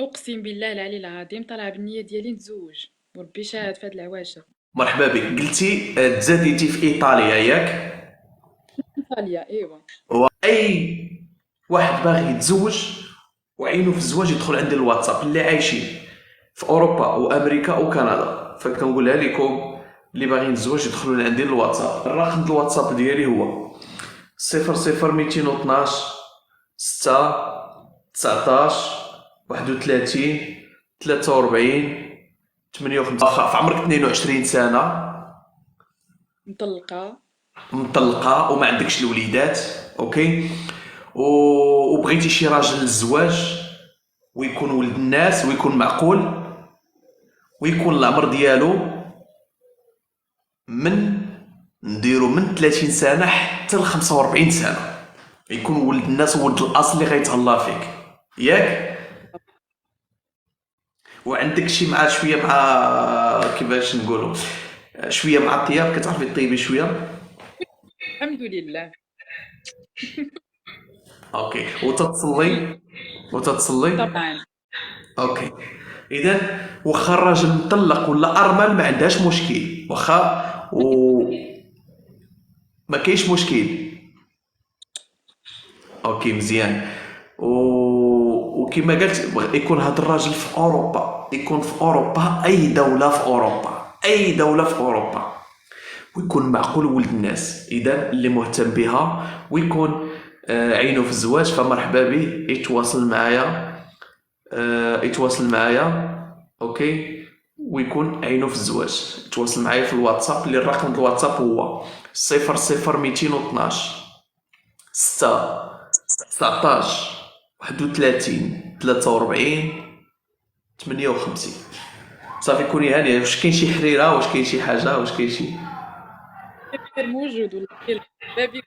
اقسم بالله العلي العظيم طالعه بالنيه ديالي نتزوج وربي شاهد في هاد العواشر. مرحبا بك. قلتي تزاديتي في ايطاليا ياك؟ ايطاليا ايوا. واي واحد باغي يتزوج وعينو في الزواج يدخل عندي الواتساب اللي عايشين في اوروبا وامريكا وكندا، فكنقولها لكم اللي باغيين يتزوج يدخلوا لعندي الواتساب. الرقم الواتساب ديالي هو 00212 6 19 31 43 58. واخا في عمرك 22 سنه، مطلقه. مطلقه وما عندكش الوليدات، اوكي، وبغيتي شي راجل للزواج ويكون ولد الناس ويكون معقول ويكون العمر ديالو من نديرو من 30 سنه حتى ل 45 سنه، يكون ولد الناس وولد الاصل اللي غيتهلا فيك ياك. وعندك شي مع شويه مع كيفاش نقولوا شويه مع الطياب، كتعرفي طيبي شويه. الحمد لله. اوكي، وتتصلي. طبعا. اوكي، اذا واخا الراجل مطلق ولا ارمل ما عندهاش مشكل، واخا ما كاينش مشكل. اوكي مزيان. وكما قلت يكون هذا الراجل في اوروبا، يكون في اوروبا، اي دوله في اوروبا، اي دوله في اوروبا، ويكون معقول ولد الناس. اذا اللي مهتم بها ويكون عينه في الزواج فمرحبا به يتواصل معايا، يتواصل معايا، اوكي، ويكون عينه في الزواج يتواصل معايا في الواتساب، اللي الرقم الواتساب هو 00212 6 19 31 43 58. صافي كوني هانيه. واش كاين شي حريره؟ واش كاين شي حاجه؟ واش كاين شي؟ غير موجود ولا كاين بابي.